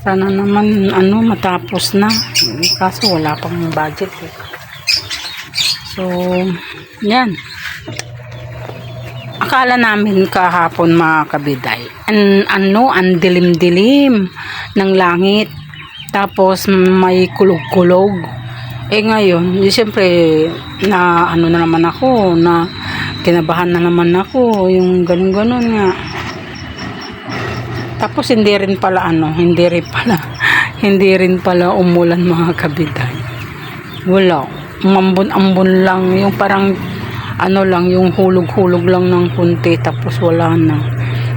Sana naman matapos na. Kaso wala pang budget eh. So, yan. Akala namin kahapon mga kabiday. Ang dilim-dilim ng langit. Tapos may kulog-kulog. Ngayon, siyempre na na naman ako, na kinabahan na naman ako, yung ganun-ganun nga. Tapos hindi rin pala umulan mga kabiday. Wala, umambon-ambon lang, yung parang yung hulog-hulog lang ng kunti, tapos wala na.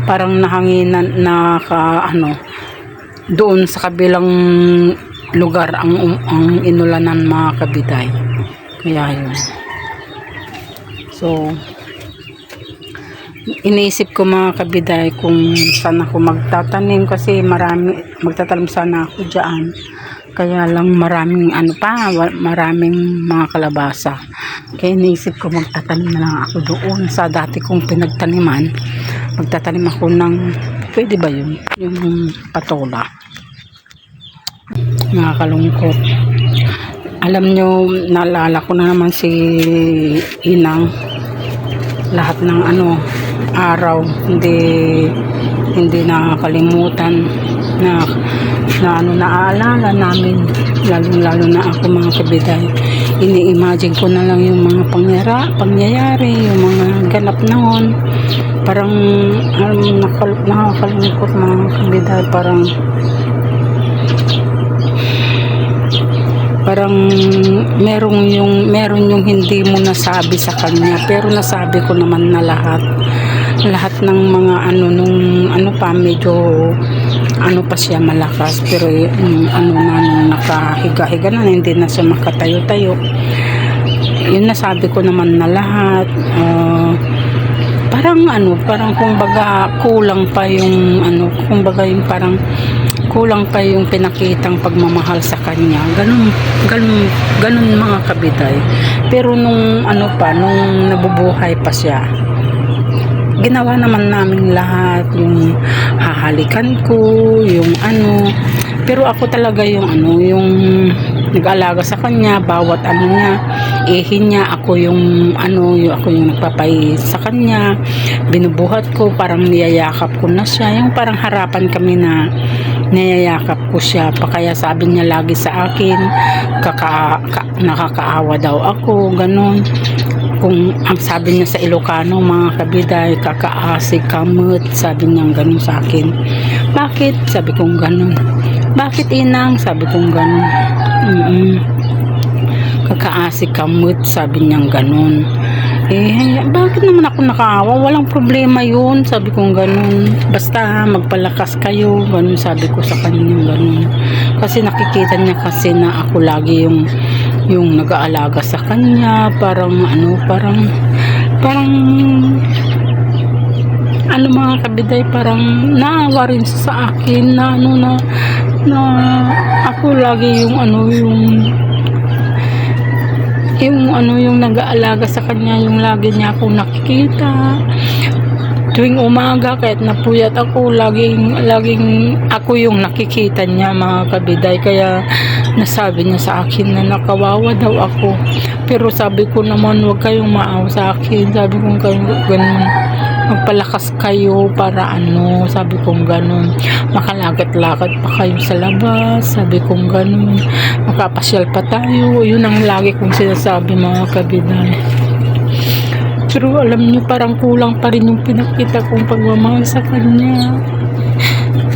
Parang nahanginan na doon sa kabilang lugar ang inulanan mga kabiday. Kaya yun. So, iniisip ko mga kabiday kung saan ako magtatanim, kasi magtatanim sana ako dyan. Kaya lang maraming maraming mga kalabasa. Kaya iniisip ko magtatanim na lang ako doon sa dati kong pinagtaniman. Magtatanim ako ng, pwede ba yun? Yung patola. Nakakalungkot. Alam nyo, naalala ko na naman si Inang. Lahat ng araw, hindi nakakalimutan na naaalala namin, lalo na ako mga kabiday. Ini-imagine ko na lang yung mga pangyayari, yung mga ganap noon. Parang nakakalungkot mga kabiday. Parang meron yung hindi mo nasabi sa kanya, pero nasabi ko naman na lahat ng mga medyo pa siya malakas, pero nung nakahiga-higa na, hindi na siya makatayo-tayo, yun nasabi ko naman na lahat. Parang kumbaga kulang pa yung parang kulang pa yung pinakitang pagmamahal sa kanya. Ganun mga kabiday. Pero nung nabubuhay pa siya, ginawa naman namin lahat, yung hahalikan ko, yung pero ako talaga yung nag-alaga sa kanya, bawat niya, ihin niya, ako yung nagpapay sa kanya, binubuhat ko, parang niyayakap ko na siya, yung parang harapan kami na niyayakap ko siya, kaya sabi niya lagi sa akin, nakakaawa daw ako, ganun. Kung ang sabi niya sa Ilocano mga kabiday, kakaasig kamot, sabi niya ganun sa akin. Bakit? Sabi kong ganun. Bakit Inang? Sabi kong ganun. Kakaasig kamot, sabi niya ganun. Bakit naman ako nakaawa? Walang problema yun, sabi kong ganun. Basta magpalakas kayo, ganun sabi ko sa kanya, ganun. Kasi nakikita niya kasi na ako lagi yung nag-aalaga sa kanya, parang mga kabiday, parang naawa rin sa akin na ako lagi yung nag-aalaga sa kanya, yung lagi niya akong nakikita tuwing umaga, kahit napuyat ako, laging ako yung nakikita niya mga kabiday. Kaya nasabi niya sa akin na nakawawa daw ako, pero sabi ko naman huwag kayong maawa sa akin, sabi ko ganun, magpalakas kayo para sabi kong ganun, makalagat-lagat pa kayo sa labas, sabi kong ganun, makapasyal pa tayo, yun ang lagi kong sinasabi mga kabiday. Pero alam niyo, parang kulang pa rin yung pinakita kong pagmamahal sa kanya.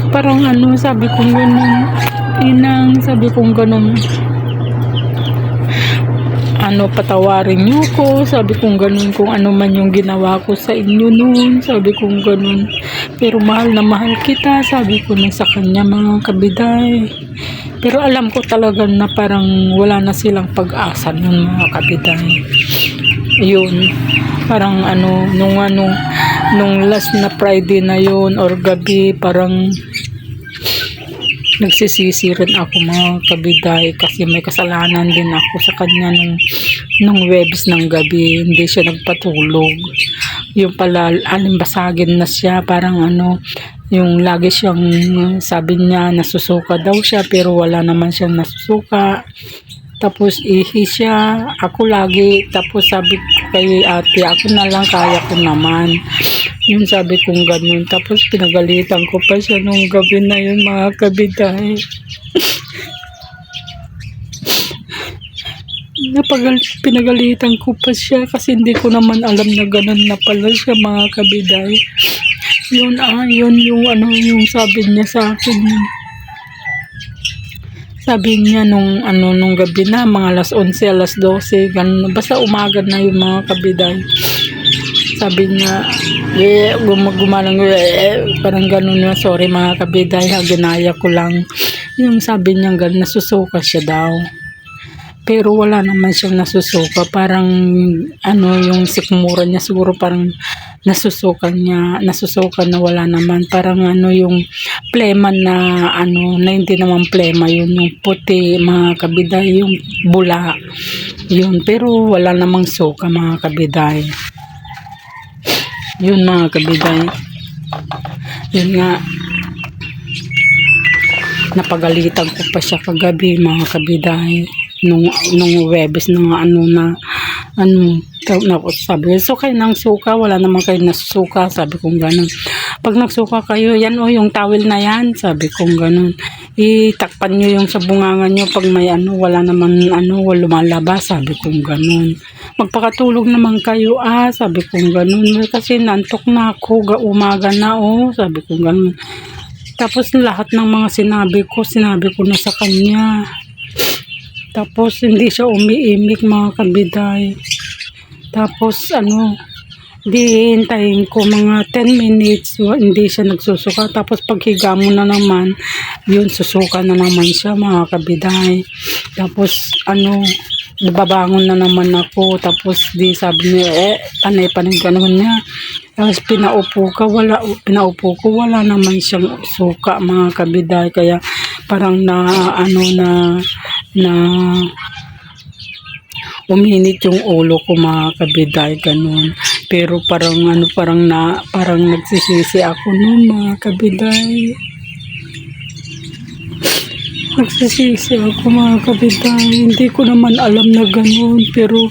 Parang sabi kong ganun, Inang, sabi kong ganun, patawarin niyo ko, sabi kong ganun, kung ano man yung ginawa ko sa inyo noon, sabi kong ganun. Pero mahal na mahal kita, sabi ko na sa kanya mga kabiday. Pero alam ko talaga na parang wala na silang pag-asa nun mga kabiday. Yun, parang nung last na Friday na yun or gabi, parang nagsisisi rin ako mga kabiday, kasi may kasalanan din ako sa kanya nung Webes ng gabi, hindi siya nagpatulog. Yung pala, alimbasagin na siya, parang Yung lagi siyang, sabi niya nasusuka daw siya pero wala naman siyang nasusuka. Tapos ihi siya, ako lagi. Tapos sabi ko kay ate, ako na lang, kaya ko naman. Yung sabi kong ganun. Tapos pinagalitan ko pa siya nung gabi na yun, mga kabiday. Pinagalitan ko pa siya kasi hindi ko naman alam na ganun na pala siya, mga kabiday. Yun yung ano, yung sabi niya sa akin. Sabi niya nung gabi na, mga alas 11, alas 12, ganun. Basta umaga na yung mga kabiday. Sabi niya, gumalang, parang ganun na, sorry mga kabiday, ginaya ko lang. Yung sabi niya, ganun, nasusuka siya daw. Pero wala naman siyang nasusuka. Parang, yung sikmura niya, siguro parang nasusukan na wala naman. Parang yung plema na, na hindi naman plema, yun, yung puti, mga kabiday, yung bula. Yun, pero wala namang suka, mga kabiday. Yun, mga kabiday. Yun nga, napagalitan ko pa siya kagabi, mga kabiday. Nung Webes na sabi, so kayo ng suka, wala naman kayo nasusuka, sabi kong ganun. Pag nagsuka kayo, yan yung towel na yan, sabi kong ganun. Itakpan nyo yung sa bungangan nyo pag may wala naman lumalabas, sabi kong ganun. Magpakatulog naman kayo, sabi kong ganun. Kasi nantok na ako, umaga na, sabi kong ganun. Tapos lahat ng mga sinabi ko na sa kanya. Tapos hindi siya umiimik, mga kabiday. Tapos di hintayin ko mga 10 minutes, hindi siya nagsusuka. Tapos paghiga mo na naman, yun, susuka na naman siya, mga kabiday. Tapos nababangon na naman ako. Tapos di sabi niya, panay ganun niya. Tapos pinaupo ko, wala naman siyang suka, mga kabiday. Kaya parang uminit yung ulo ko, mga kabiday, ganun. Pero parang nagsisisi ako nun, mga kabiday. Nagsisisi ako, mga kabiday. Hindi ko naman alam na ganun, pero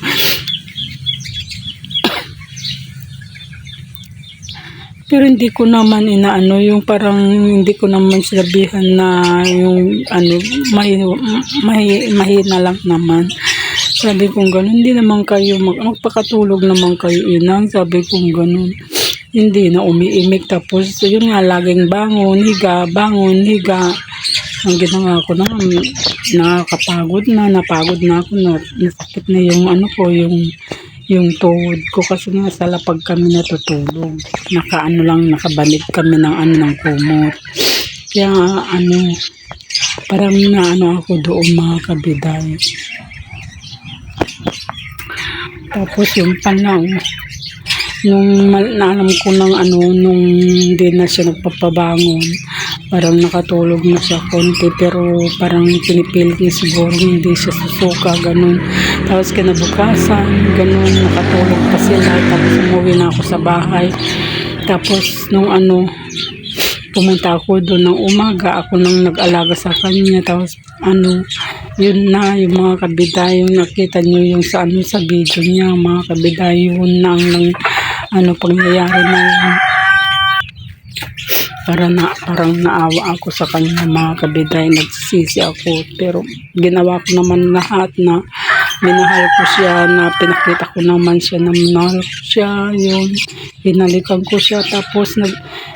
hindi ko naman yung parang hindi ko naman sinabihan na yung mahina lang naman. Sabi kong ganun, hindi naman kayo magpakatulog naman kayo, inang, sabi kong ganun. Hindi na umiimik. Tapos yun nga, laging bangon, higa. Ang ginawa ko na, napagod na ako, nasakit na yung yung tuhod ko kasi nga sa lapag kami natutulog. Nakabanid kami ng kumot. Kaya parang ako doon, mga kabiday. Tapos yung nung naalam ko nung hindi na siya nagpapabangon, parang nakatulog na siya konti, pero parang pinipilit niya siguro hindi siya susuka, ganun. Tapos kinabukasan, ganun, nakatulog pa sila. Tapos umuwi na ako sa bahay. Tapos nung pumunta ako doon ng umaga, ako nang nag-alaga sa kanya. Tapos yun na, yung mga kabiday, yung nakita nyo yung sa video niya, mga kabiday, yun na ang pangyayari na yun. Parang naawa ako sa kanya, mga kabiday, nagsisisi ako. Pero ginawa ko naman lahat, na minahal ko siya, na pinakita ko naman siya na minahal ko siya, yun, hinalikan ko siya. Tapos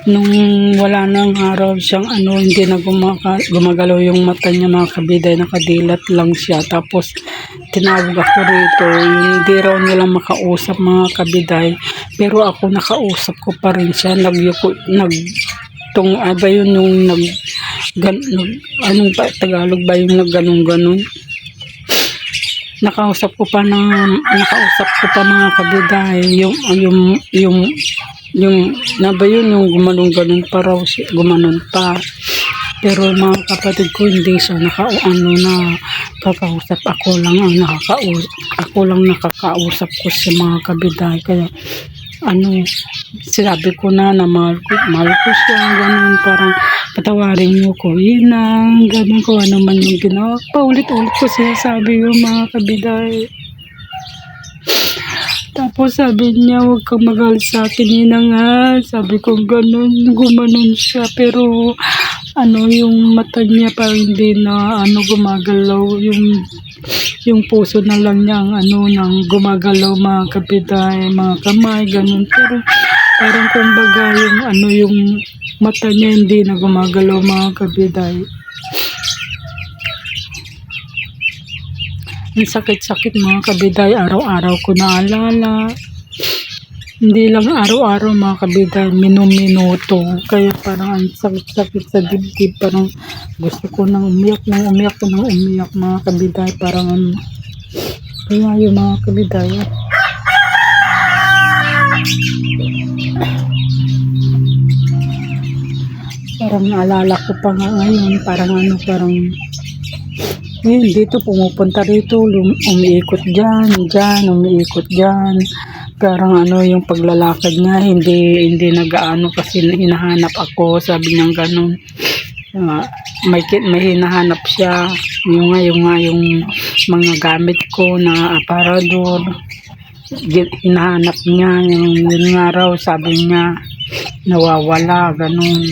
nung wala nang araw siyang hindi na gumagalaw yung mata niya, mga kabiday, nakadilat lang siya. Tapos tinawag ako rito, hindi raw nila makausap, mga kabiday, pero ako nakausap ko pa rin siya. Yun yung Tagalog ba yung ganun. Nakausap ko pa, mga kabiday, yung gumanon pa raw siya, gumanon pa. Pero mga kapatid ko, hindi siya nakakausap. Ako lang nakakausap ko sa mga kabiday. Kaya ano, sinabi ko na mahal ko siya, ganun, parang patawarin niyo ko, Inang, ganun ko, ano man yung ginawa. Paulit-ulit ko siya sabi yung mga kabiday. Tapos sabi niya, huwag kang magalit sa akin, Inang ha. Sabi ko ganun, gumanon siya, pero ano, yung mata niya parang hindi na ano, gumagalaw, yung puso na lang niya ang ano, nang gumagalaw, mga kabiday, mga kamay, ganun. Pero parang kumbaga yung ano, yung mata niya hindi na gumagalaw, mga kabiday. Ang sakit-sakit, mga kabiday, araw-araw ko naalala. Hindi lang araw-araw, mga kabiday, minuto. Kaya parang ang sakit-sakit sa dibdib. Parang gusto ko nang umiyak, mga kabiday. Parang ano. Kaya yung mga kabiday. Parang naalala ko pa nga ngayon. Parang ano, parang ngayon dito, pumupunta rito, umiikot dyan, umiikot dyan. Parang ano, yung paglalakad niya, hindi nagaano kasi hinahanap ako, sabi niya ganun. May hinahanap siya, yung mga gamit ko na aparador. Hinahanap niya, yun nga raw, sabi niya, nawawala, ganun.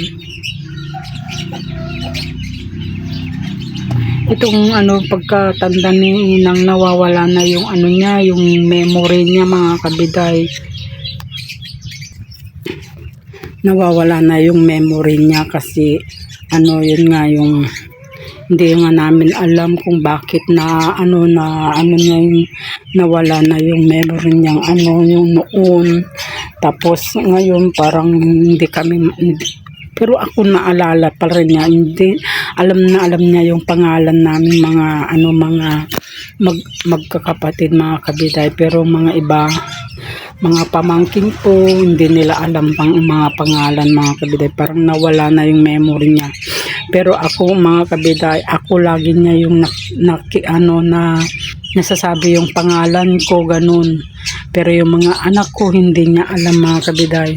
Itong ano, pagkatanda ni Inang, nawawala na yung ano niya, yung memory niya, mga kabiday. Nawawala na yung memory niya kasi ano, yun nga yung hindi nga namin alam kung bakit na ano niya yung nawala na yung memory niyang ano, yung noon. Tapos ngayon parang hindi kami, pero ako naalala pa rin niya, hindi alam niya yung pangalan namin, mga magkakapatid, mga kabiday, pero mga iba, mga pamangking ko, hindi nila alam pang mga pangalan, mga kabiday. Parang nawala na yung memory niya. Pero ako, mga kabiday, ako lagi niya yung nasasabi yung pangalan ko, ganun. Pero yung mga anak ko, hindi niya alam, mga kabiday.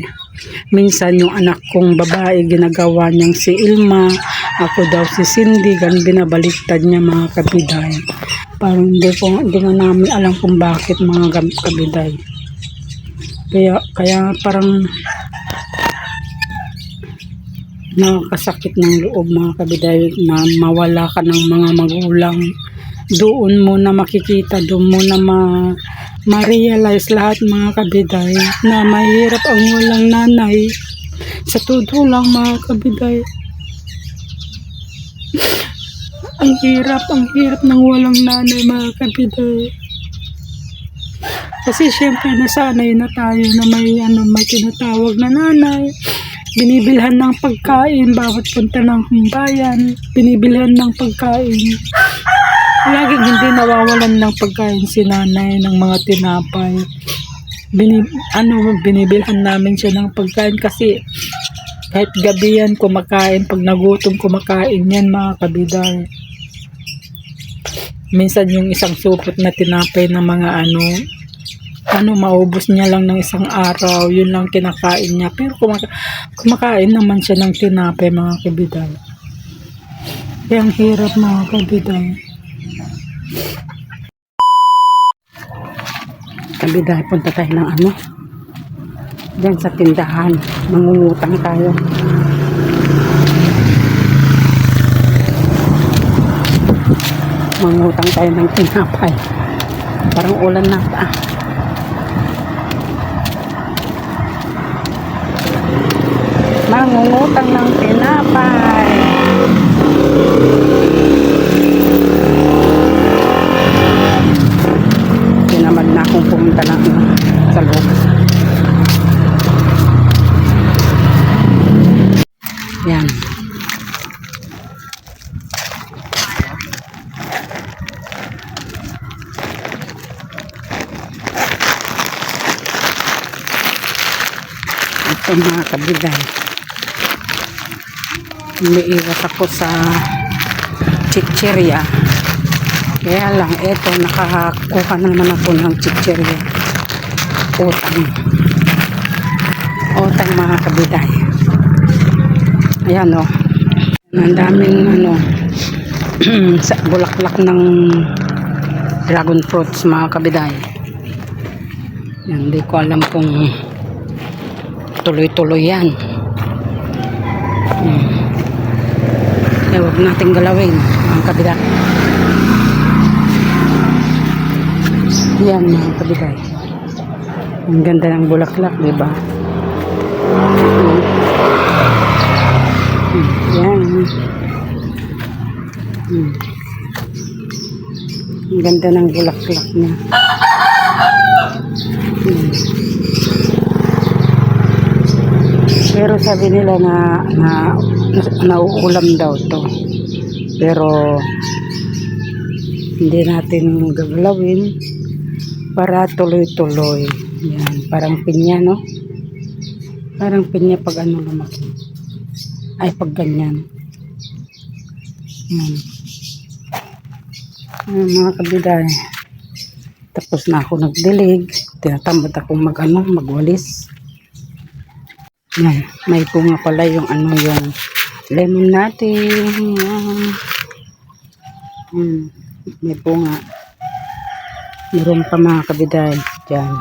Minsan yung anak kong babae, ginagawa niyang si Ilma, ako daw si Cindy, ganun, binabaliktad niya, mga kabiday. Parang hindi nga namin alam kung bakit, mga kabiday. Kaya parang nakakasakit ng loob, mga kabiday, na mawala ka ng mga magulang. Doon mo na makikita, doon mo na ma-realize lahat, mga kabiday, na mahirap ang walang nanay. Sa todo lang, mga kabiday, ang hirap ng walang nanay, mga kabiday. Kasi syempre nasanay na tayo na may tinatawag na nanay. Binibilhan ng pagkain bawat punta ng bayan, binibilhan ng pagkain. Laging hindi nawawalan ng pagkain si nanay, ng mga tinapay. Binibilhan namin siya ng pagkain kasi kahit gabi yan kumakain, pag nagutom kumakain yan, mga kabiday. Minsan yung isang supot na tinapay ng mga maubos niya lang ng isang araw, yun lang kinakain niya. Pero kumakain naman siya ng tinapay, mga kabiday. Kaya ang hirap, mga kabiday. Kabiday, punta tayo ng diyan sa tindahan, mangungutang tayo. Mangutang tayo ng tinapay, parang ulan na mangungutang ng tinapay. Tinamad na akong pumunta na sa loob. Yan. Ito, mga kabiday, umiiwas ako sa chichirya. Kaya lang, eto, nakakuha na naman ako ng chichirya. Utang. Otang mga kabiday. Ayan o. Ang daming ano sa bulaklak ng dragon fruits mga kabiday. Yan, hindi ko alam kung tuloy-tuloy yan. Kaya huwag natin galawin mga kabiday. Yan mga kabiday. Ang ganda ng bulaklak, diba? Yan. Ang ganda ng bulaklak niya. Pero sabi nila na nauulam daw to. Pero hindi natin gagalawin para tuloy-tuloy. Yan, parang pinya, no? Parang pinya pag ano lumaki. Ay, pag ganyan. Mga kabiday. Tapos na ako nagdilig. Tinatamad akong magwalis. Yan, may bunga pala yung yung lemon natin. May bunga. Meron pa mga kabiday. Diyan.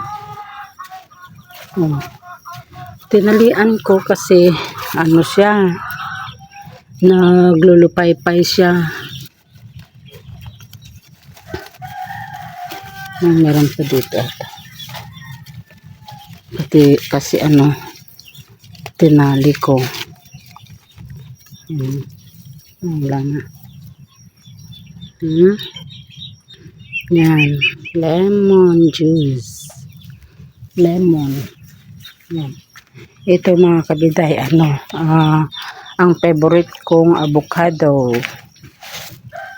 Tinalian ko kasi ano siya, naglulupay-pay siya. Meron pa dito. Kasi ano, tinali ko. Wala na. Yan. Lemon juice. Lemon. Yan. Ito mga kabiday, ang favorite kong avocado.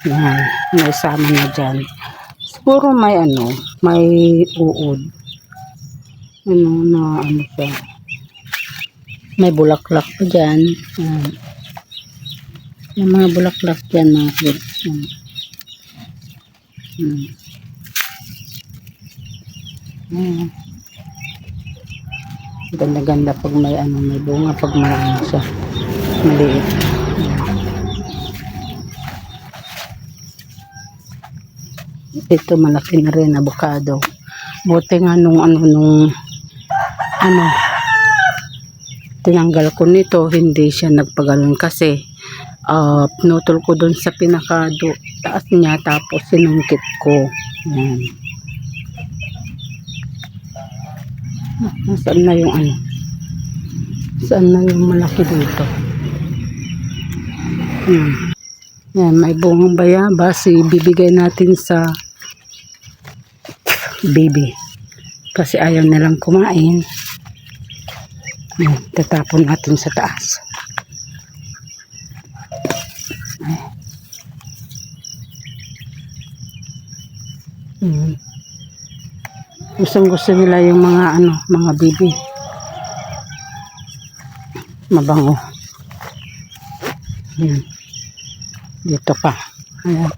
Yan. May sama na dyan. Siguro may may uod. Siya. May bulaklak pa dyan. Yung mga bulaklak dyan mga kabiday. Ganda-ganda pag may may bunga, pag marami siya. Maliit. Ito malaki na rin avocado. Buti nga nung tinanggal ko nito, hindi siya nagpagalan kasi pinutol ko dun sa taas niya, tapos sinungkit ko. Yan. Saan na yung saan na yung malaki dito? Yan, may bungang bayabas, ibibigay natin sa baby kasi ayaw nilang kumain. Yan, tatapon natin sa taas. Gustong-gusto nila yung mga bibi. Mabango. Dito pa. Ayan.